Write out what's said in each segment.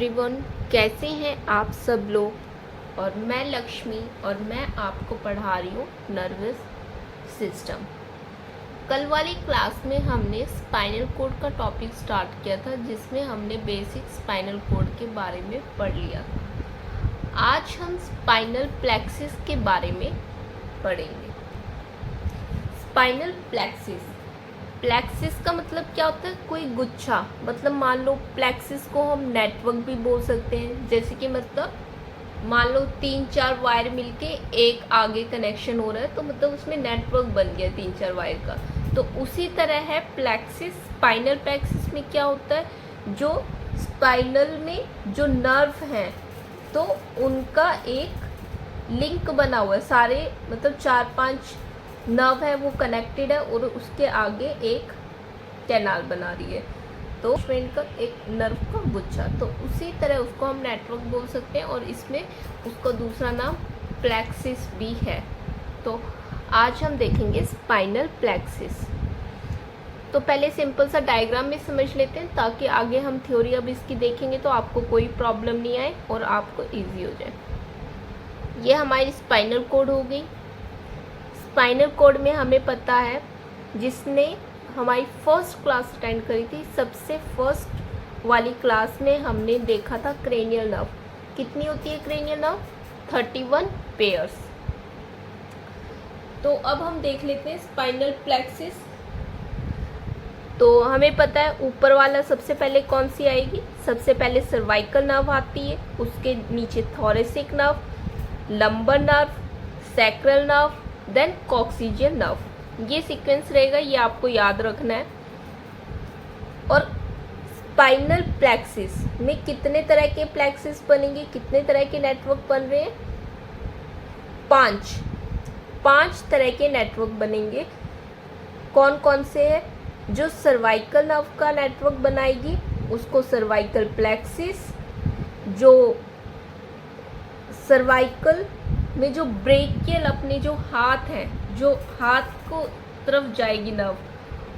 Everyone, कैसे हैं आप सब लोग। और मैं लक्ष्मी और मैं आपको पढ़ा रही हूँ नर्वस सिस्टम। कल वाली क्लास में हमने स्पाइनल कोड का टॉपिक स्टार्ट किया था, जिसमें हमने बेसिक स्पाइनल कोड के बारे में पढ़ लिया था। आज हम स्पाइनल प्लेक्सिस के बारे में पढ़ेंगे। स्पाइनल प्लेक्सिस, प्लेक्सिस का मतलब क्या होता है? कोई गुच्छा। मतलब मान लो प्लेक्सिस को हम नेटवर्क भी बोल सकते हैं। जैसे कि मतलब मान लो 3-4 वायर मिलके एक आगे कनेक्शन हो रहा है, तो मतलब उसमें नेटवर्क बन गया 3-4 वायर का। तो उसी तरह है प्लेक्सिस। स्पाइनल प्लेक्सिस में क्या होता है, जो स्पाइनल में जो नर्व हैं तो उनका एक लिंक बना हुआ है। सारे मतलब 4-5 नर्व है वो कनेक्टेड है और उसके आगे एक कैनाल बना रही है, तो फ्रेंड का एक नर्व का गुच्छा। तो उसी तरह उसको हम नेटवर्क बोल सकते हैं और इसमें उसका दूसरा नाम प्लेक्सिस भी है। तो आज हम देखेंगे स्पाइनल प्लेक्सिस। तो पहले सिंपल सा डायग्राम में समझ लेते हैं, ताकि आगे हम थ्योरी अब इसकी देखेंगे तो आपको कोई प्रॉब्लम नहीं आए और आपको ईजी हो जाए। ये हमारी स्पाइनल कोड हो गई। स्पाइनल कोड में हमें पता है, जिसने हमारी फर्स्ट क्लास अटेंड करी थी, सबसे फर्स्ट वाली क्लास में हमने देखा था क्रेनियल नर्व। कितनी होती है क्रेनियल नर्व? 31 पेयर्स। तो अब हम देख लेते हैं स्पाइनल प्लेक्सिस। तो हमें पता है ऊपर वाला सबसे पहले कौन सी आएगी? सबसे पहले सर्वाइकल नर्व आती है, उसके नीचे thoracic nerve, lumbar nerve, sacral nerve, then coccygeal nerve. ये सीक्वेंस रहेगा, ये आपको याद रखना है। और स्पाइनल प्लेक्सिस में कितने तरह के प्लेक्सिस बनेंगे, कितने तरह के नेटवर्क बन रहे हैं? 5 तरह के नेटवर्क बनेंगे। कौन कौन से है? जो सर्वाइकल नर्व का नेटवर्क बनाएगी उसको सर्वाइकल प्लेक्सिस। जो सर्वाइकल में जो ब्रेकियल अपने जो हाथ हैं, जो हाथ को तरफ जाएगी नर्व,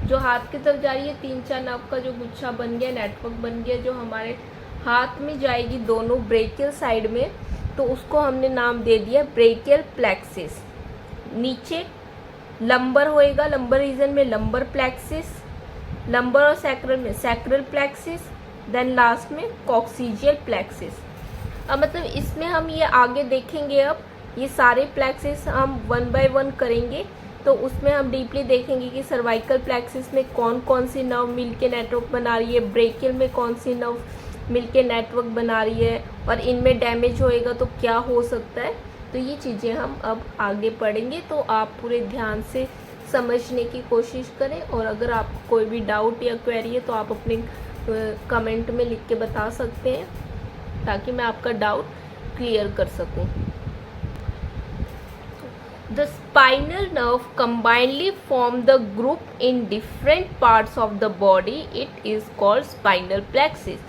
जो हाथ की तरफ जा रही है, 3-4 नर्व का जो गुच्छा बन गया, नेटवर्क बन गया, जो हमारे हाथ में जाएगी दोनों ब्रेकियल साइड में, तो उसको हमने नाम दे दिया ब्रेकियल प्लेक्सिस। नीचे लंबर होएगा, लंबर रीजन में लंबर प्लेक्सिस, लंबर और सैक्रल में सैक्रल प्लेक्सिस, देन लास्ट में कॉक्सिजियल प्लेक्सिस। अब मतलब इसमें हम ये आगे देखेंगे, अब ये सारे प्लेक्सिस हम 1 बाय 1 करेंगे, तो उसमें हम डीपली देखेंगे कि सर्वाइकल प्लेक्सिस में कौन कौन सी नर्व मिलके नेटवर्क बना रही है, ब्रेकियल में कौन सी नर्व मिलके नेटवर्क बना रही है, और इनमें डैमेज होएगा तो क्या हो सकता है। तो ये चीज़ें हम अब आगे पढ़ेंगे, तो आप पूरे ध्यान से समझने की कोशिश करें। और अगर आपको कोई भी डाउट या क्वेरी है तो आप अपने कमेंट में लिख के बता सकते हैं, ताकि मैं आपका डाउट क्लियर कर सकूं। The spinal nerve combinedly form the group in different parts of the body. It is called spinal plexus.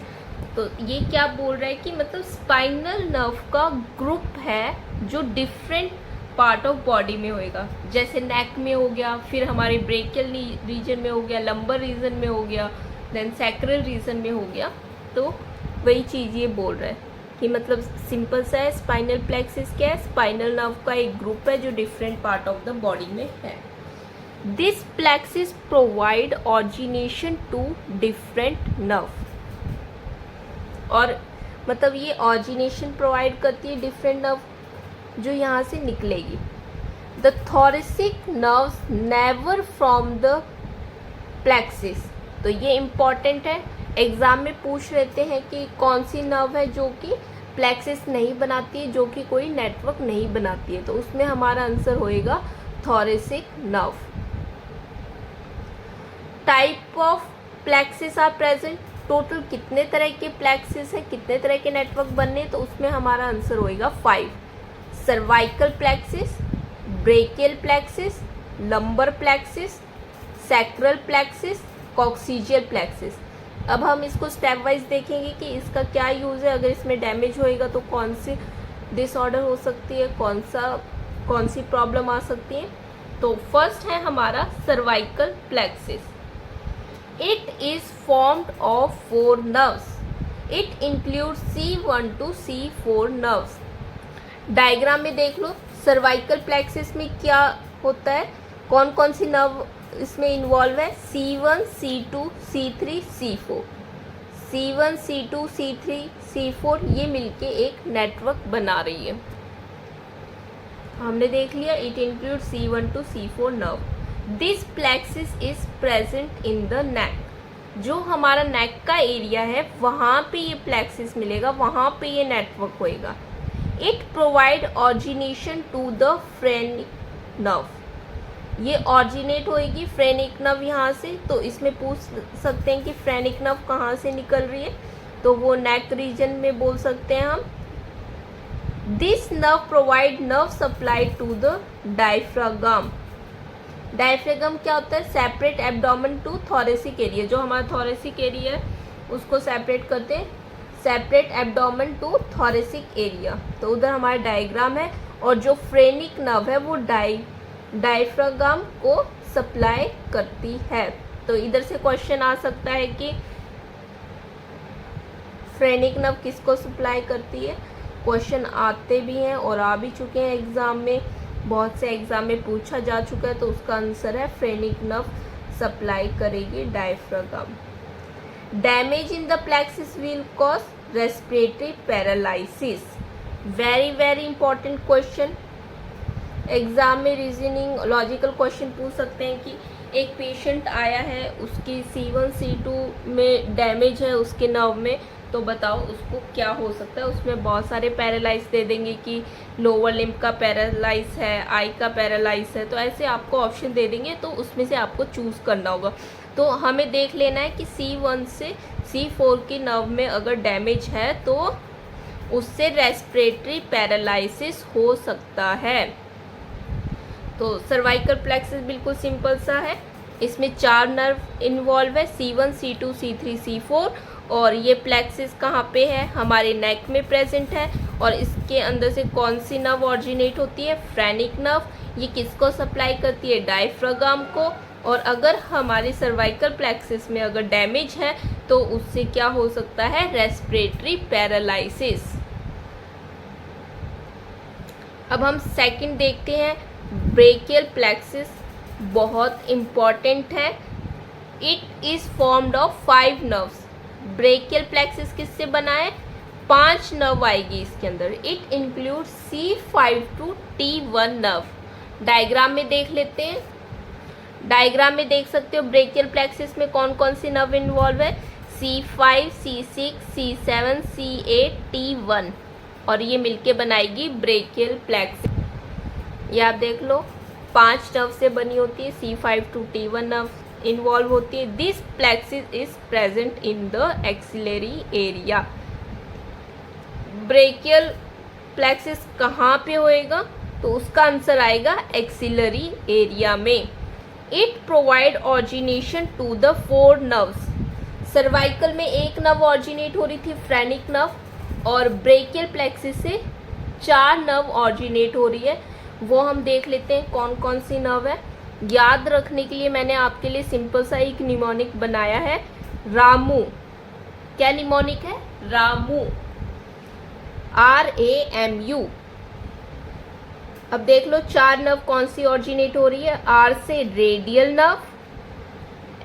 तो ये क्या बोल रहा है कि मतलब स्पाइनल नर्व का ग्रुप है जो डिफरेंट पार्ट ऑफ बॉडी में होएगा। जैसे नेक में हो गया, फिर हमारे ब्रेकियल रीजन में हो गया, लंबर रीजन में हो गया, देन सैक्रल रीजन में हो गया। तो वही चीज़ ये बोल रहा है कि मतलब सिंपल सा है, स्पाइनल प्लेक्सिस क्या है? स्पाइनल नर्व का एक ग्रुप है जो different part of the body में है। This plexus provide origination to different nerve. और मतलब ये ऑरिजिनेशन प्रोवाइड करती है डिफरेंट नर्व जो यहाँ से निकलेगी। The thoracic nerves never from the plexus. तो ये इम्पॉर्टेंट है, एग्जाम में पूछ लेते हैं कि कौन सी नर्व है जो कि प्लेक्सिस नहीं बनाती है, जो कि कोई नेटवर्क नहीं बनाती है, तो उसमें हमारा आंसर होएगा thoracic nerve. Type of plexus are present. Total कितने तरह के प्लेक्सिस है, कितने तरह के नेटवर्क बनने, तो उसमें हमारा आंसर होएगा 5। Cervical plexus, brachial plexus, lumbar plexus, sacral plexus, coccygeal plexus. अब हम इसको स्टेप वाइज देखेंगे कि इसका क्या यूज़ है। अगर इसमें डैमेज होएगा तो कौन सी डिसऑर्डर हो सकती है, कौन सी प्रॉब्लम आ सकती है। तो फर्स्ट है हमारा cervical plexus. It is formed of 4 nerves. It include C1 to C4 nerves. Diagram में देख लो, सर्वाइकल प्लेक्सिस में क्या होता है, कौन कौन सी नर्व इसमें इन्वॉल्व है, C1, C2, C3, C4। C1, C2, C3, C4 ये मिलके एक नेटवर्क बना रही है। हमने देख लिया, it include C1 to C4 nerve. This plexus is present in the neck. जो हमारा नेक का एरिया है वहाँ पे ये प्लेक्सिस मिलेगा, वहाँ पे ये नेटवर्क होएगा। It provide origination to the phrenic nerve. ये ऑरिजिनेट होएगी फ्रेनिक नर्व यहाँ से, तो इसमें पूछ सकते हैं कि फ्रेनिक नर्व कहाँ से निकल रही है, तो वो नेक रीजन में बोल सकते हैं हम। This nerve provide nerve supply to the diaphragm. Diaphragm क्या होता है, separate abdomen to thoracic area. जो हमारा थोरेसिक एरिया है उसको सेपरेट करते हैं, separate abdomen to thoracic area. तो उधर हमारा डायग्राम है, और जो फ्रेनिक नर्व है वो डायफ्रागम को सप्लाई करती है। तो इधर से क्वेश्चन आ सकता है कि फ्रेनिक नर्व किसको सप्लाई करती है। क्वेश्चन आते भी हैं और आ भी चुके हैं एग्जाम में, बहुत से एग्जाम में पूछा जा चुका है। तो उसका आंसर है फ्रेनिक नर्व सप्लाई करेगी diaphragm. Damage in the plexus will cause respiratory paralysis. Very very important question, exam में रीजनिंग लॉजिकल क्वेश्चन पूछ सकते हैं कि एक पेशेंट आया है, उसकी C1 C2 में डैमेज है उसके नर्व में, तो बताओ उसको क्या हो सकता है। उसमें बहुत सारे पैरालाइज दे देंगे कि लोअर लिम्ब का पैरालाइज है, आई का पैरालाइज है, तो ऐसे आपको ऑप्शन दे देंगे, तो उसमें से आपको चूज़ करना होगा। तो हमें देख लेना है कि C1 से C4 की नर्व में अगर डैमेज है तो उससे रेस्पिरेटरी पैरालिसिस हो सकता है। तो सर्वाइकल प्लेक्सिस बिल्कुल सिंपल सा है, इसमें 4 नर्व इन्वॉल्व है, C1, C2, C3, C4। और ये प्लेक्सिस कहाँ पे है, हमारे नेक में प्रेजेंट है। और इसके अंदर से कौन सी नर्व ऑरिजिनेट होती है, फ्रेनिक नर्व। ये किसको सप्लाई करती है, डायफ्रागम को। और अगर हमारी सर्वाइकल प्लेक्सिस में अगर डैमेज है तो उससे क्या हो सकता है, रेस्पिरेटरी पैरालिसिस। अब हम सेकंड देखते हैं, ब्रेकियल प्लेक्सिस बहुत इम्पॉर्टेंट है। It is formed of 5 nerves. Brachial plexus किससे बना है, 5 नर्व आएगी इसके अंदर। It include C5 to T1 nerve. Diagram में देख लेते हैं, डायग्राम में देख सकते हो ब्रेकियल प्लेक्सिस में कौन कौन सी नर्व इन्वॉल्व है, C5, C6, C7, C8, T1, और ये मिलके बनाएगी ब्रेकियल प्लेक्सिस। ये आप देख लो 5 नर्व से बनी होती है, C5 to T1 nerve involve होती है। This plexus is present in the axillary area. Brachial plexus कहाँ पे होएगा, तो उसका आंसर आएगा एक्सिलरी एरिया में। It provide origination to the 4 nerves. Cervical में एक नर्व ऑरिजिनेट हो रही थी, फ्रेनिक नर्व, और ब्रेकियल प्लेक्सिस से 4 नर्व ऑरिजिनेट हो रही है। वो हम देख लेते हैं कौन कौन सी नर्व है। याद रखने के लिए मैंने आपके लिए सिंपल सा एक निमोनिक बनाया है, रामू। क्या निमोनिक है, रामू, RAMU। अब देख लो 4 नर्व कौन सी ऑरिजिनेट हो रही है, R से radial nerve,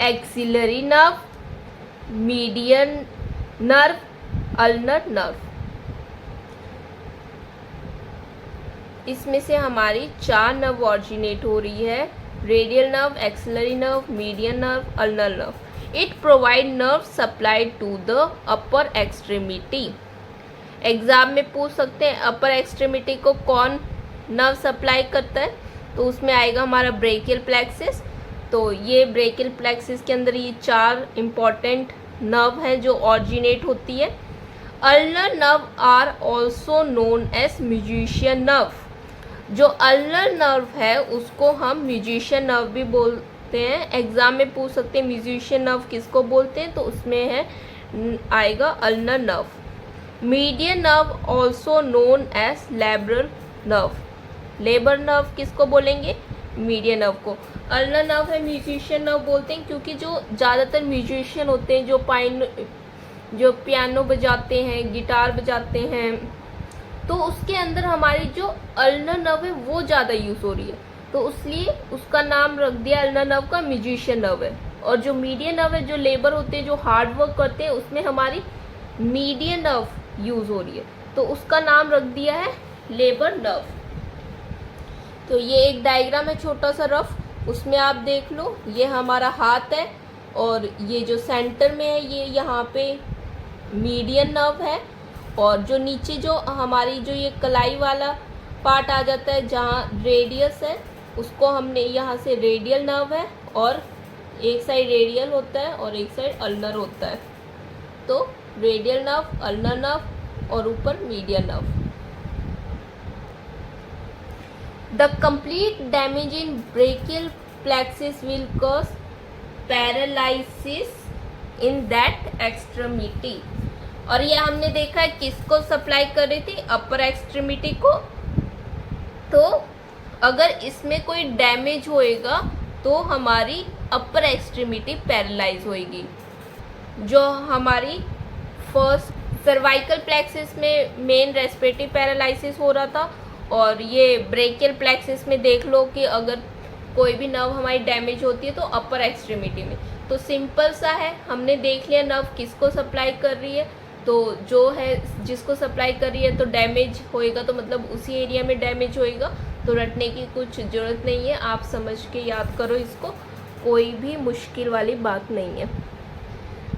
axillary nerve, median nerve, ulnar nerve. इसमें से हमारी 4 नर्व ऑरिजिनेट हो रही है, radial nerve, axillary nerve, median nerve, ulnar nerve. It provide nerve supply to the upper extremity. Exam में पूछ सकते हैं अपर एक्सट्रीमिटी को कौन नर्व सप्लाई करता है, तो उसमें आएगा हमारा ब्रेकियल प्लेक्सिस। तो ये ब्रेकियल प्लेक्सिस के अंदर ये 4 इंपॉर्टेंट नर्व है जो ऑरिजिनेट होती है। Ulnar nerve are also known as musician nerve. जो अल्नर नर्व है उसको हम म्यूजिशियन नर्व भी बोलते हैं। एग्जाम में पूछ सकते हैं म्यूजिशियन नर्व किसको बोलते हैं, तो उसमें है आएगा ulnar nerve. Median nerve also known as labour nerve. Labour nerve किसको बोलेंगे, मीडियन नर्व को। अल्नर नर्व है म्यूजिशियन नर्व बोलते हैं, क्योंकि जो ज़्यादातर म्यूजिशियन होते हैं, जो जो पियानो बजाते हैं, गिटार बजाते हैं, तो उसके अंदर हमारी जो अल्नर नर्व है वो ज़्यादा यूज़ हो रही है, तो इसलिए उसका नाम रख दिया अल्नर नर्व का म्यूजिशियन नर्व है। और जो मीडियन नर्व है, जो लेबर होते हैं, जो हार्ड वर्क करते हैं, उसमें हमारी मीडियन नर्व यूज़ हो रही है, तो उसका नाम रख दिया है लेबर नर्व। तो ये एक डायग्राम है छोटा सा रफ, उसमें आप देख लो, ये हमारा हाथ है और ये जो सेंटर में है ये यहाँ पे मीडियन नर्व है, और जो नीचे जो हमारी जो ये कलाई वाला पार्ट आ जाता है जहाँ रेडियस है, उसको हमने यहाँ से रेडियल नर्व है, और एक साइड रेडियल होता है और एक साइड अल्नर होता है, तो रेडियल नर्व, अल्नर नर्व और ऊपर median nerve. The complete damage in brachial plexus will cause paralysis in that extremity। और ये हमने देखा है किसको सप्लाई कर रही थी, अपर एक्सट्रीमिटी को। तो अगर इसमें कोई डैमेज होएगा तो हमारी अपर एक्सट्रीमिटी पैरालाइज होएगी। जो हमारी फर्स्ट सर्वाइकल प्लेक्सिस में मेन रेस्पिरेटरी पैरालिसिस हो रहा था, और ये ब्रेकियल प्लेक्सिस में देख लो कि अगर कोई भी नर्व हमारी डैमेज होती है तो अपर एक्सट्रीमिटी में। तो सिंपल सा है, हमने देख लिया नर्व किसको सप्लाई कर रही है, तो जो है जिसको सप्लाई कर रही है तो डैमेज होएगा, तो मतलब उसी एरिया में डैमेज होएगा, तो रटने की कुछ ज़रूरत नहीं है, आप समझ के याद करो इसको, कोई भी मुश्किल वाली बात नहीं है।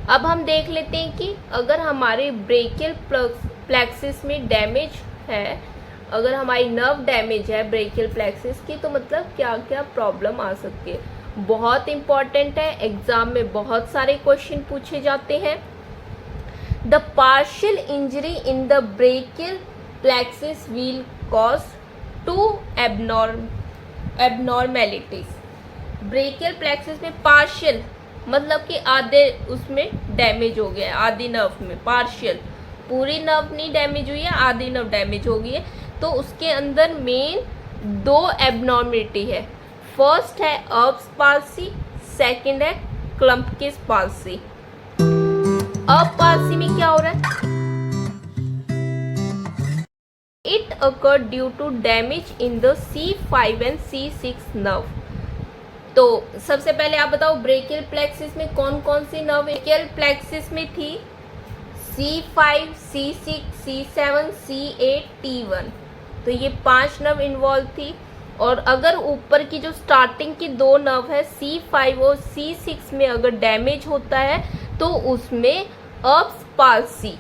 अब हम देख लेते हैं कि अगर हमारे ब्रेकियल प्लेक्सिस में डैमेज है, अगर हमारी नर्व डैमेज है ब्रेकियल प्लेक्सिस की, तो मतलब क्या क्या प्रॉब्लम आ सकती है। बहुत इंपॉर्टेंट है, एग्जाम में बहुत सारे क्वेश्चन पूछे जाते हैं। The partial injury in the brachial plexus will cause two abnormalities. Brachial plexus में पार्शियल मतलब कि आधे उसमें डैमेज हो गया है, आधी नर्व में पार्शियल, पूरी नर्व नहीं डैमेज हुई है, आधी नर्व डैमेज हो गई है, तो उसके अंदर मेन दो एबनॉर्मिलिटी है। फर्स्ट है अर्ब्स पाल्सी, सेकंड है क्लम्पकिस पाल्सी। अर्ब पाल्सी में क्या हो रहा है, it occur due to damage in the C5 and C6 nerve. तो सबसे पहले आप बताओ ब्रेकियल प्लेक्सिस में कौन कौन सी नर्व, ब्रेकियल प्लेक्सिस में थी C5, C6, C7, C8, T1, तो ये 5 नर्व इन्वॉल्व थी। और अगर ऊपर की जो स्टार्टिंग की 2 नर्व है C5 और C6 में अगर डैमेज होता है तो उसमें अर्ब्स पाल्सी,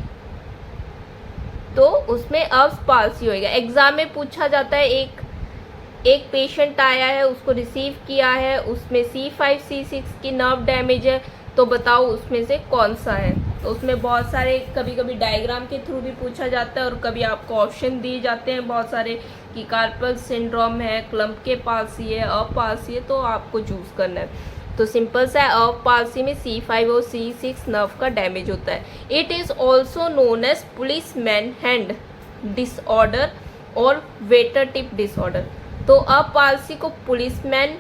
तो उसमें अर्ब्स पाल्सी होएगा। एग्जाम में पूछा जाता है, एक पेशेंट आया है, उसको रिसीव किया है, उसमें C5, C6 की नर्व डैमेज है, तो बताओ उसमें से कौन सा है। तो उसमें बहुत सारे, कभी कभी डायग्राम के थ्रू भी पूछा जाता है और कभी आपको ऑप्शन दिए जाते हैं बहुत सारे कि कार्पल सिंड्रोम है, क्लम्प के पाल्सी है, अर्ब पाल्सी है, तो आपको चूज करना है। तो सिंपल सा है, अर्ब पाल्सी में C5 और C6 नर्व का डैमेज होता है। It is also known as policeman hand disorder और वेटर टिप डिसऑर्डर। तो अर्ब पाल्सी को पुलिसमैन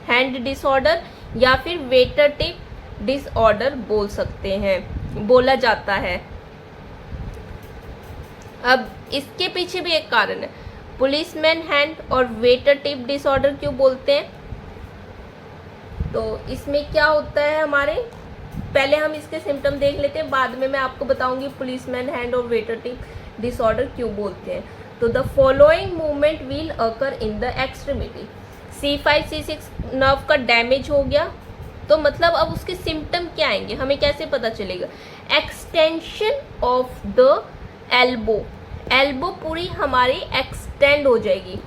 हैंड डिसऑर्डर या फिर वेटर टिप डिसऑर्डर बोल सकते हैं, बोला जाता है। अब इसके पीछे भी एक कारण है, पुलिसमैन हैंड और वेटर टिप डिसऑर्डर क्यों बोलते हैं। तो इसमें क्या होता है, हमारे पहले हम इसके सिम्टम देख लेते हैं, बाद में मैं आपको बताऊंगी पुलिसमैन हैंड और वेटर टिप डिसऑर्डर क्यों बोलते हैं। तो the following movement will occur in the extremity. C5, C6 nerve का डैमेज हो गया, तो मतलब अब उसके सिम्टम क्या आएंगे, हमें कैसे पता चलेगा। Extension of the elbow, elbow पूरी हमारी एक्सटेंड हो जाएगी,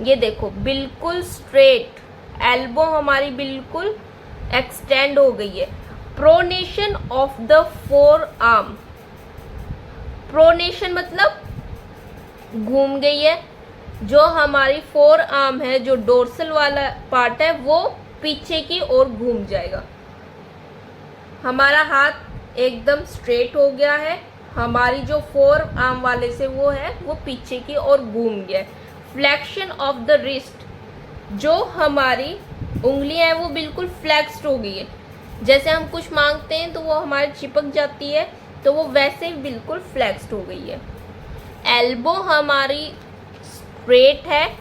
ये देखो बिल्कुल स्ट्रेट, एल्बो हमारी बिल्कुल एक्सटेंड हो गई है। Pronation of the four arm, pronation मतलब घूम गई है, जो हमारी फोर आर्म है, जो डोर्सल वाला पार्ट है, वो पीछे की ओर घूम जाएगा। हमारा हाथ एकदम स्ट्रेट हो गया है, हमारी जो फोर आर्म वाले से वो है वो पीछे की ओर घूम गया है। फ्लेक्शन ऑफ द रिस्ट, जो हमारी उंगलियां हैं वो बिल्कुल फ्लेक्स्ड हो गई है, जैसे हम कुछ मांगते हैं तो वो हमारे चिपक जाती है, तो वो वैसे ही बिल्कुल फ्लेक्स्ड हो गई है। एल्बो हमारी स्ट्रेट है,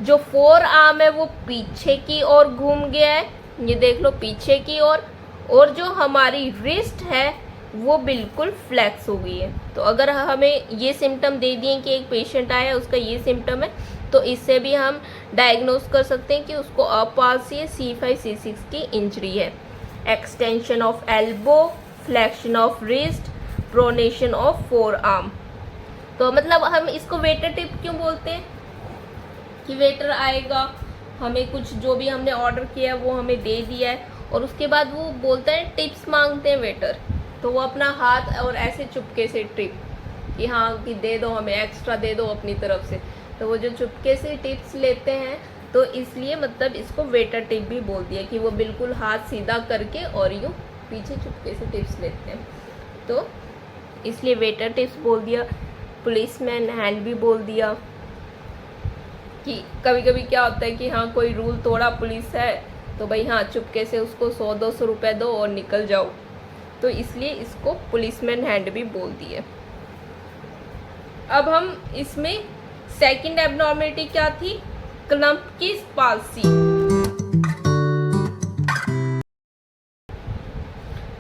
जो फोर आर्म है वो पीछे की ओर घूम गया है, ये देख लो पीछे की ओर। और जो हमारी रिस्ट है वो बिल्कुल फ्लेक्स हो गई है। तो अगर हमें ये सिम्टम दे दिए कि एक पेशेंट आया है उसका ये सिम्टम है, तो इससे भी हम डायग्नोस कर सकते हैं कि उसको अपार्शियल C5-C6 की इंजरी है। Extension of elbow, flexion of wrist, pronation of four arm. तो मतलब हम इसको वेटर टिप क्यों बोलते हैं कि वेटर आएगा, हमें कुछ जो भी हमने ऑर्डर किया है वो हमें दे दिया है, और उसके बाद वो बोलता है टिप्स मांगते हैं वेटर, तो वो अपना हाथ और ऐसे चुपके से टिप कि हाँ कि दे दो हमें, एक्स्ट्रा दे दो अपनी तरफ से, तो वो जो चुपके से टिप्स लेते हैं, तो इसलिए मतलब इसको वेटर टिप भी बोल दिया कि वो बिल्कुल हाथ सीधा करके और यूँ पीछे चुपके से टिप्स लेते हैं, तो इसलिए वेटर टिप्स बोल दिया। पुलिसमैन हैंड भी बोल दिया कि कभी कभी क्या होता है कि हाँ कोई रूल तोड़ा पुलिस है, तो भाई हाँ चुपके से उसको 100-200 रुपये दो और निकल जाओ, तो इसलिए इसको पुलिसमैन हैंड भी बोल दिए। अब हम इसमें सेकंड एब्नॉर्मलिटी क्या थी, क्लम्पकीज पाल्सी।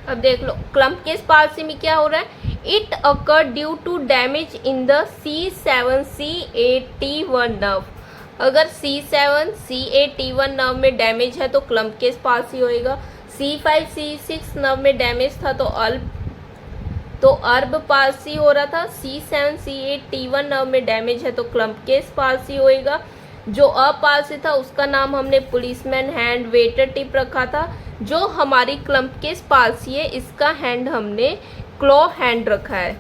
अब देख लो क्लम्पकीज पाल्सी में क्या हो रहा है, it occur due to damage in the C7-C8-T1 nerve. अगर C7-C8-T1 नर्व में डैमेज है तो क्लम्पकीज पाल्सी होएगा। C5-C6 नर्व में डैमेज था तो अर्ब पाल्सी हो रहा था। C7-C8-T1 नर्व में डैमेज है तो क्लम्पकीज पाल्सी होएगा। जो अपाल्सी था उसका नाम हमने पुलिसमैन हैंड, वेटर टिप रखा था। जो हमारी क्लम्पकीज पाल्सी है इसका हैंड हमने क्लॉ हैंड रखा है।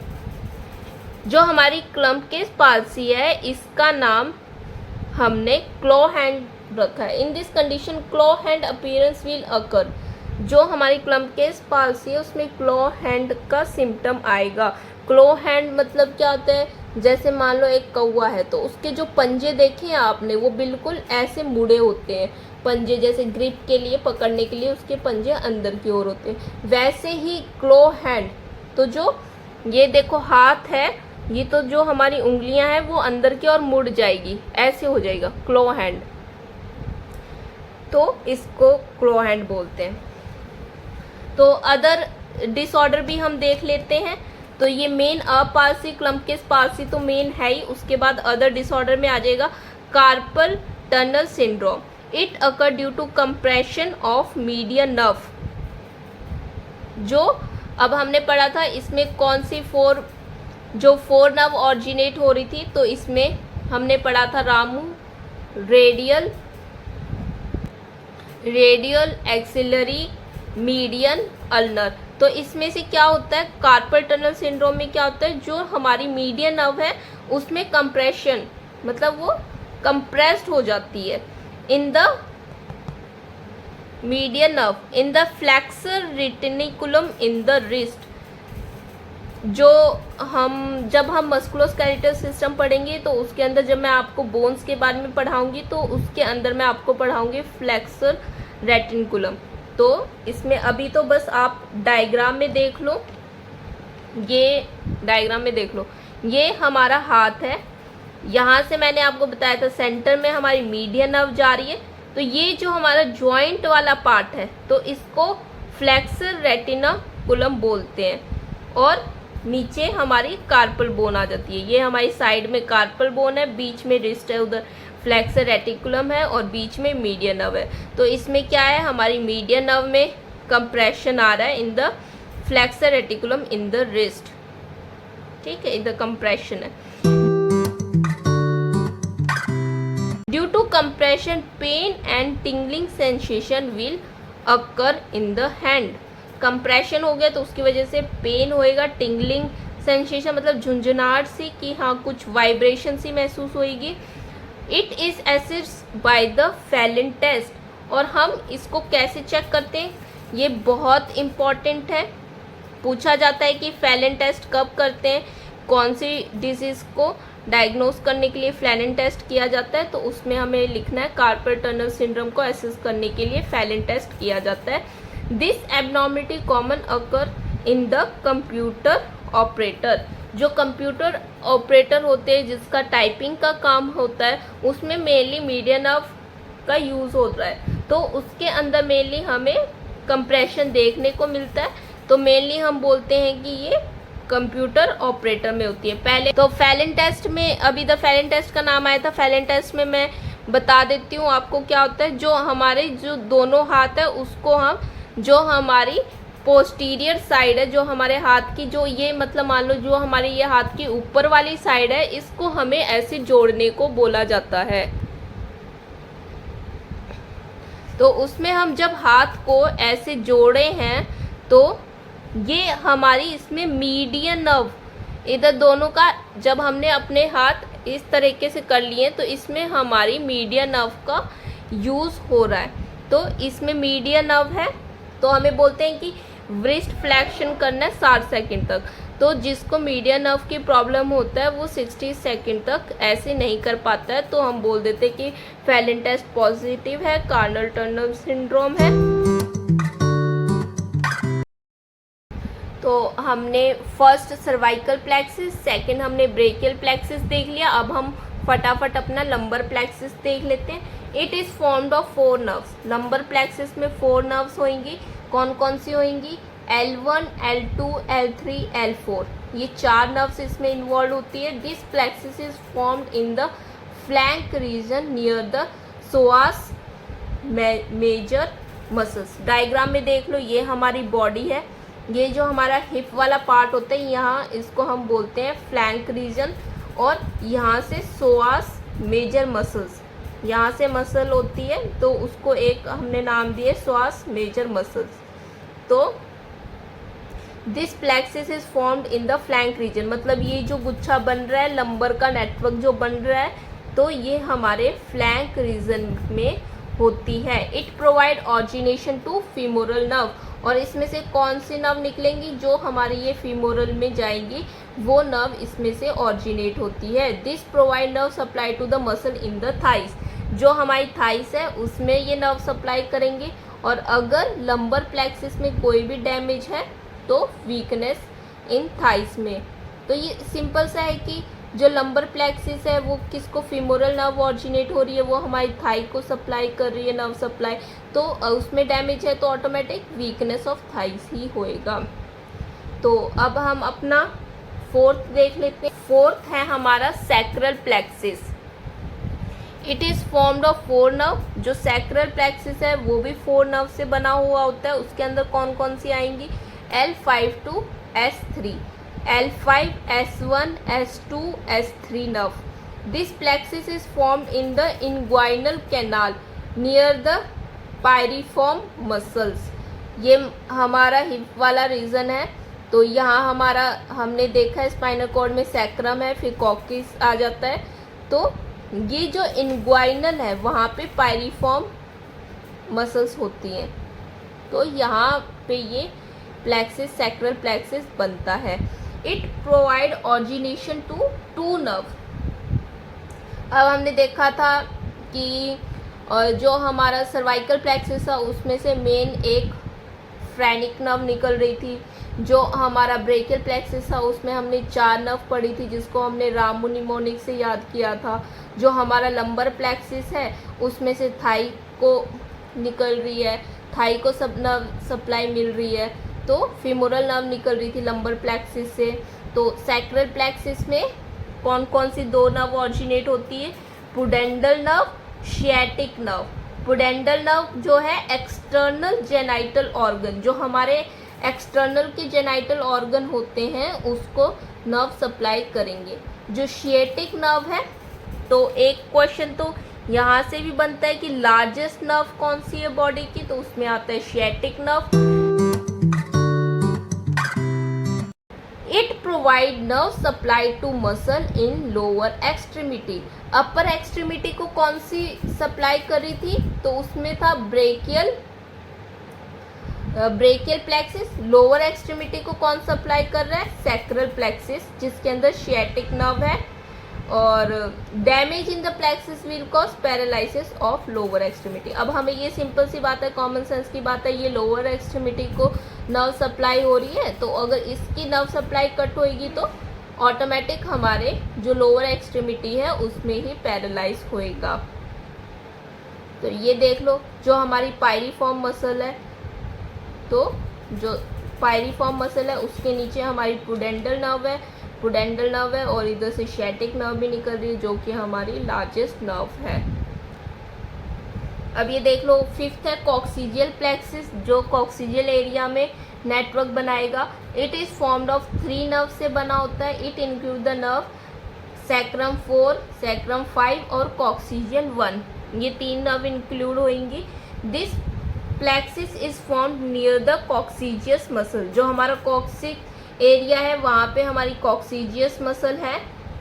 जो हमारी क्लम्पकीज पाल्सी है इसका नाम हमने क्लॉ हैंड रखा है। In this condition claw hand appearance will occur. जो हमारी क्लम्पकीज पाल्सी है उसमें क्लॉ हैंड का सिम्टम आएगा। क्लॉ हैंड मतलब क्या होता है, जैसे मान लो एक कौवा है तो उसके जो पंजे देखे हैं आपने वो बिल्कुल ऐसे मुड़े होते हैं, पंजे जैसे ग्रिप के लिए, पकड़ने के लिए उसके पंजे अंदर की ओर होते हैं। वैसे ही क्लॉ हैंड, तो जो ये देखो हाथ है, ये तो जो हमारी उंगलियां हैं वो अंदर की ओर मुड़ जाएगी, ऐसे हो जाएगा क्लॉ हैंड, तो इसको क्लॉ हैंड बोलते हैं। तो अदर डिसऑर्डर भी हम देख लेते हैं। तो ये मेन अपाल्सी, क्लम्पकीज पाल्सी तो मेन है ही, उसके बाद अदर डिसऑर्डर में आ जाएगा carpal tunnel syndrome. It occur due to compression of median nerve. जो अब हमने पढ़ा था इसमें कौन सी जो फोर नर्व ऑरिजिनेट हो रही थी, तो इसमें हमने पढ़ा था Ramu, radial, axillary, median, ulnar. तो इसमें से क्या होता है, कार्पल टनल सिंड्रोम में क्या होता है, जो हमारी मीडियन नर्व है उसमें कंप्रेशन, मतलब वो कंप्रेस्ड हो जाती है in the median nerve, in the flexor retinaculum in the wrist. जो जब हम मस्कुलोस्केलेटल सिस्टम पढ़ेंगे तो उसके अंदर जब मैं आपको बोन्स के बारे में पढ़ाऊंगी तो उसके अंदर मैं आपको पढ़ाऊंगी फ्लेक्सर रेटिकुलम। तो इसमें अभी तो बस आप डायग्राम में देख लो, ये डायग्राम में देख लो, ये हमारा हाथ है, यहाँ से मैंने आपको बताया था सेंटर में हमारी मीडियन नर्व जा रही है, तो ये जो हमारा जॉइंट वाला पार्ट है तो इसको फ्लेक्सर रेटिकुलम बोलते हैं, और नीचे हमारी कार्पल बोन आ जाती है। ये हमारी साइड में कार्पल बोन है, बीच में रिस्ट है, उधर फ्लेक्सर रेटिकुलम है और बीच में मीडियन नर्व है। तो इसमें क्या है, हमारी मीडियन नर्व में कंप्रेशन आ रहा है in the flexor retinaculum in the wrist, ठीक है, इन द कंप्रेशन है। Due to compression pain and tingling sensation will occur in the hand. Compression हो गया तो उसकी वजह से पेन होएगा, टिंगलिंग सेंसेशन मतलब झुंझुनाहट सी, कि हाँ कुछ वाइब्रेशन सी महसूस होएगी। It is assessed by the Phalen test. और हम इसको कैसे चेक करते हैं, ये बहुत इम्पॉर्टेंट है, पूछा जाता है कि फैलिन टेस्ट कब करते हैं, कौन सी डिजीज़ को डायग्नोस करने के लिए फैलिन टेस्ट किया जाता है, तो उसमें हमें लिखना है कार्पल टनल सिंड्रोम को असेस करने के लिए फैलिन टेस्ट किया जाता है। This abnormality common occur in the computer operator. जो कंप्यूटर ऑपरेटर होते हैं जिसका टाइपिंग का काम होता है उसमें मेनली मीडियन नर्व का यूज़ होता है, तो उसके अंदर मेनली हमें कंप्रेशन देखने को मिलता है। तो मेनली हम बोलते हैं कि ये कंप्यूटर ऑपरेटर में होती है। पहले तो फैलन टेस्ट में, अभी द फैलन टेस्ट का नाम आया था, फैलन टेस्ट में मैं बता देती हूँ आपको क्या होता है। जो हमारे जो दोनों हाथ है उसको हम, जो हमारी पोस्टीरियर साइड है, जो हमारे हाथ की, जो ये मतलब मान लो जो हमारे ये हाथ की ऊपर वाली साइड है, इसको हमें ऐसे जोड़ने को बोला जाता है। तो उसमें हम जब हाथ को ऐसे जोड़े हैं तो ये हमारी इसमें मीडियन नर्व, इधर दोनों का जब हमने अपने हाथ इस तरीके से कर लिए तो इसमें हमारी मीडियन नर्व का यूज़ हो रहा है। तो इसमें मीडियन नर्व है, तो हमें बोलते हैं कि व्रिस्ट फ्लैक्शन करना है 60 सेकंड तक। तो जिसको मीडियन नर्व की प्रॉब्लम होता है वो 60 सेकंड तक ऐसे नहीं कर पाता है, तो हम बोल देते हैं कि फैलन टेस्ट पॉजिटिव है, कार्नल टनल सिंड्रोम है। तो हमने फर्स्ट सर्वाइकल प्लेक्सिस, सेकंड हमने ब्रेकियल प्लेक्सिस देख लिया। अब हम फटाफट अपना लंबर प्लेक्सिस देख लेते हैं। It is formed of 4 nerves. Lumbar plexus में 4 नर्व्स होंगी। कौन कौन सी होंगी? L1, L2, L3, L4, ये 4 नर्व्स इसमें इन्वॉल्व होती है। This plexus is formed in the flank region near the psoas major muscles. Diagram में देख लो, ये हमारी बॉडी है, ये जो हमारा हिप वाला पार्ट होता है यहाँ, इसको हम बोलते हैं फ्लैंक रीजन, और यहाँ से सोआस मेजर मसल्स, यहाँ से मसल होती है तो उसको एक हमने नाम दिए सोआस मेजर मसल्स। तो this plexus is formed in the flank region, मतलब ये जो गुच्छा बन रहा है, लंबर का नेटवर्क जो बन रहा है, तो ये हमारे फ्लैंक रीजन में होती है। It provide origination to femoral nerve, और इसमें से कौन सी नर्व निकलेंगी? जो हमारी ये फीमोरल में जाएंगी वो नर्व इसमें से ऑरिजिनेट होती है। This provide nerve supply to the muscle in the thighs, जो हमारी थाइस है उसमें ये नर्व सप्लाई करेंगे। और अगर लंबर प्लेक्सिस में कोई भी डैमेज है तो वीकनेस इन थाइस में। तो ये सिंपल सा है कि जो लंबर प्लेक्सिस है वो किसको, फीमोरल नर्व ऑरिजिनेट हो रही है, वो हमारी थाई को सप्लाई कर रही है नर्व सप्लाई, तो उसमें डैमेज है तो ऑटोमेटिक वीकनेस ऑफ थाइस ही होएगा। तो अब हम अपना फोर्थ देख लेते हैं। फोर्थ है हमारा sacral plexus. It is formed of 4 nerve. जो सैक्रल प्लेक्सिस है वो भी 4 नर्व से बना हुआ होता है। उसके अंदर कौन कौन सी आएंगी? L5 to S3, L5, S1, S2, S3 nerve. This plexus is formed in the inguinal canal near the pyriform muscles. ये हमारा हिप वाला रीजन है। तो यहाँ हमारा हमने देखा है स्पाइनल कॉर्ड में सैक्रम है, फिर कॉक्सिस आ जाता है। तो ये जो इनग्वाइनल है वहाँ पे पायरिफॉर्म मसल्स होती हैं। तो यहाँ पे ये प्लेक्सिस, सैक्रल प्लेक्सिस बनता है। It provide origination to 2 nerve. अब हमने देखा था कि जो हमारा सर्वाइकल प्लेक्सिस था उसमें से मेन एक फ्रेनिक नर्व निकल रही थी। जो हमारा ब्रेकियल प्लेक्सिस था उसमें हमने 4 नर्व पढ़ी थी जिसको हमने रामू निमोनिक से याद किया था। जो हमारा लंबर प्लेक्सिस है उसमें से थाई को निकल रही है, थाई को सब नर्व सप्लाई मिल रही है। तो फीमोरल नर्व निकल रही थी लंबर प्लेक्सिस से। तो सैक्रल प्लेक्सिस में कौन कौन सी 2 नर्व ऑरिजिनेट होती है? Pudendal nerve, sciatic nerve. Pudendal nerve जो है एक्सटर्नल जेनाइटल ऑर्गन, जो हमारे एक्सटर्नल के जेनाइटल ऑर्गन होते हैं उसको नर्व सप्लाई करेंगे। जो शियाटिक नर्व है, तो एक क्वेश्चन तो यहाँ से भी बनता है कि लार्जेस्ट नर्व कौन सी है बॉडी की, तो उसमें आता है sciatic nerve. It provide nerve supply to muscle in lower extremity. Upper extremity को कौन सी सप्लाई कर रही थी? तो उसमें था ब्रेकियल प्लेक्सिस। लोअर एक्सट्रीमिटी को कौन सप्लाई कर रहा है? सैक्रल प्लेक्सिस, जिसके अंदर शियाटिक नर्व है। और damage in the plexus will cause paralysis of lower extremity. अब हमें ये सिंपल सी बात है, कॉमन सेंस की बात है, ये लोअर एक्सट्रीमिटी को नर्व सप्लाई हो रही है, तो अगर इसकी नर्व सप्लाई कट होएगी तो ऑटोमेटिक हमारे जो लोअर एक्सट्रीमिटी है उसमें ही पैरालाइज होएगा। तो ये देख लो, जो हमारी पायरिफॉर्म मसल है, तो जो पायरिफॉर्म मसल है उसके नीचे हमारी प्रूडेंटल नर्व है, प्रूडेंटल नर्व है, और इधर से शैटिक नर्व भी निकल रही है जो कि हमारी लार्जेस्ट नर्व है। अब ये देख लो, फिफ्थ है कॉक्सीजियल प्लेक्सिस, जो कॉक्सीजियल एरिया में नेटवर्क बनाएगा। It is formed of 3 nerve से बना होता है। It include the nerve sacrum 4, sacrum 5 और कॉक्सीजियल 1, ये 3 नर्व इंक्लूड होंगी। This plexus is formed near the coccygeus muscle, जो हमारा कॉक्सिक एरिया है वहाँ पे हमारी कॉक्सीजियस मसल है,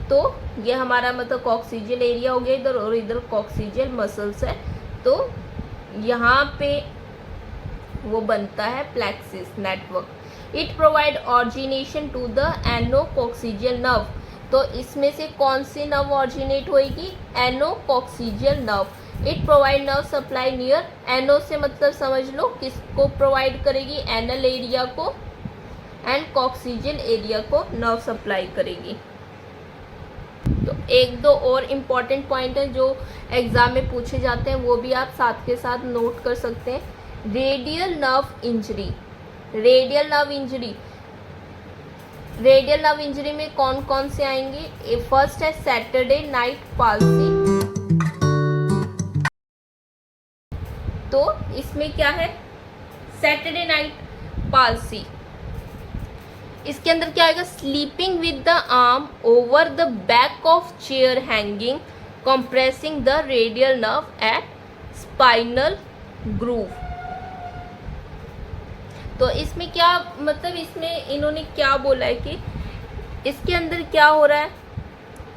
तो ये हमारा मतलब कॉक्सीजियल एरिया हो गया इधर, और इधर कॉक्सीजियल मसल्स है, तो यहाँ पे वो बनता है plexus network. It provide origination to the anococcygeal nerve, तो इसमें से कौन सी नर्व ऑरिजिनेट होगी? Anococcygeal nerve. It provide nerve supply near, ano से मतलब समझ लो किसको प्रोवाइड करेगी? एनल एरिया को, एंड कॉक्सीजियल एरिया को नर्व सप्लाई करेगी। तो एक दो और इम्पॉर्टेंट पॉइंट है जो एग्जाम में पूछे जाते हैं, वो भी आप साथ के साथ नोट कर सकते हैं। Radial nerve injury, radial nerve injury, radial nerve injury में कौन कौन से आएंगे? फर्स्ट है सैटरडे नाइट पाल्सी, तो इसमें क्या है? सैटरडे नाइट पाल्सी, इसके अंदर क्या आएगा? Sleeping with the arm over the back of chair hanging compressing the radial nerve at spinal groove. तो इसमें क्या मतलब, इसमें इन्होंने क्या बोला है कि इसके अंदर क्या हो रहा है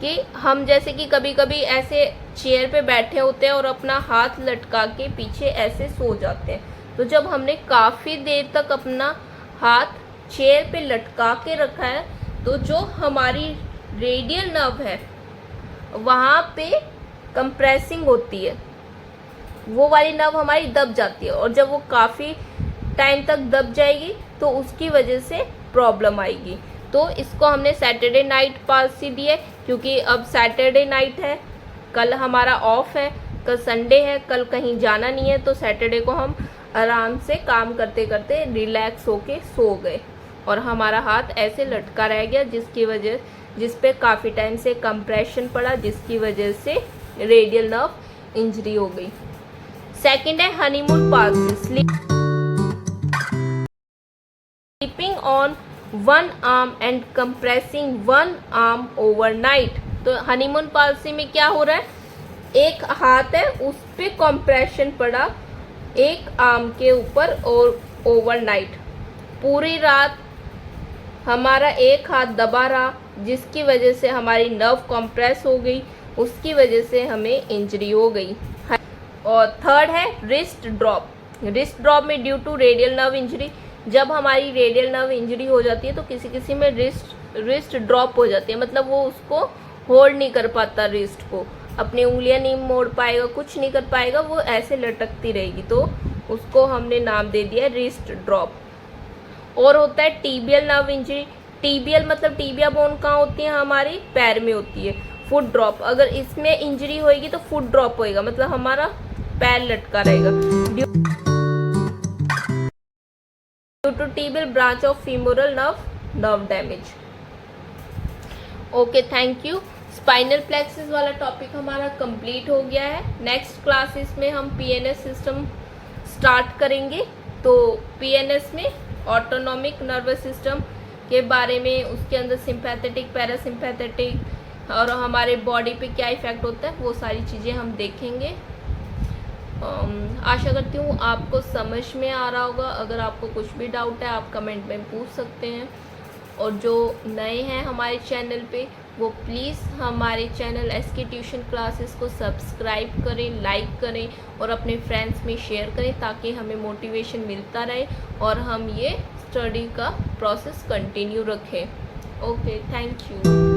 कि हम जैसे कि कभी कभी ऐसे चेयर पे बैठे होते हैं और अपना हाथ लटका के पीछे ऐसे सो जाते हैं, तो जब हमने काफ़ी देर तक अपना हाथ चेयर पे लटका के रखा है, तो जो हमारी रेडियल नर्व है वहाँ पे कंप्रेसिंग होती है, वो वाली नर्व हमारी दब जाती है, और जब वो काफ़ी टाइम तक दब जाएगी तो उसकी वजह से प्रॉब्लम आएगी। तो इसको हमने सैटरडे नाइट पाल्सी दी है, क्योंकि अब सैटरडे नाइट है, कल हमारा ऑफ है, कल संडे है, कल कहीं जाना नहीं है, तो सैटरडे को हम आराम से काम करते करते रिलैक्स होके सो गए और हमारा हाथ ऐसे लटका रह गया, जिस पे काफ़ी टाइम से कंप्रेशन पड़ा, जिसकी वजह से रेडियल नर्व इंजरी हो गई। सेकंड है honeymoon palsy, sleeping on one arm and compressing one arm overnight. तो हनीमून पाल्सी में क्या हो रहा है? एक हाथ है उस पे कंप्रेशन पड़ा एक आर्म के ऊपर, और ओवरनाइट पूरी रात हमारा एक हाथ दबा रहा, जिसकी वजह से हमारी नर्व कंप्रेस हो गई, उसकी वजह से हमें इंजरी हो गई। और थर्ड है रिस्ट ड्रॉप, रिस्ट ड्रॉप में due to radial nerve injury, जब हमारी रेडियल नर्व इंजरी हो जाती है तो किसी किसी में रिस्ट ड्रॉप हो जाती है, मतलब वो उसको होल्ड नहीं कर पाता, रिस्ट को अपनी उंगलियां नहीं मोड़ पाएगा, कुछ नहीं कर पाएगा, वो ऐसे लटकती रहेगी, तो उसको हमने नाम दे दिया रिस्ट ड्रॉप। और होता है टीबियल नर्व इंजरी, टीबियल मतलब टीबिया बोन कहाँ होती है? हमारी पैर में होती है। फुट ड्रॉप, अगर इसमें इंजरी होएगी तो फुट ड्रॉप होएगा, मतलब हमारा पैर लटका रहेगा। Due to tibial branch of femoral nerve damage. Okay, thank you. Spinal plexus वाला टॉपिक हमारा कंप्लीट हो गया है। नेक्स्ट क्लासेस में हम पीएनएस सिस्टम स्टार्ट करेंगे। तो पीएनएस में ऑटोनॉमिक नर्वस सिस्टम के बारे में, उसके अंदर सिंपैथेटिक, पैरासिम्पैथेटिक और हमारे बॉडी पे क्या इफेक्ट होता है, वो सारी चीज़ें हम देखेंगे। आशा करती हूँ आपको समझ में आ रहा होगा। अगर आपको कुछ भी डाउट है आप कमेंट में पूछ सकते हैं, और जो नए हैं हमारे चैनल पे वो प्लीज़ हमारे चैनल एसके ट्यूशन क्लासेस को सब्सक्राइब करें, लाइक करें और अपने फ्रेंड्स में शेयर करें, ताकि हमें मोटिवेशन मिलता रहे और हम ये स्टडी का प्रोसेस कंटिन्यू रखें। Okay, thank you.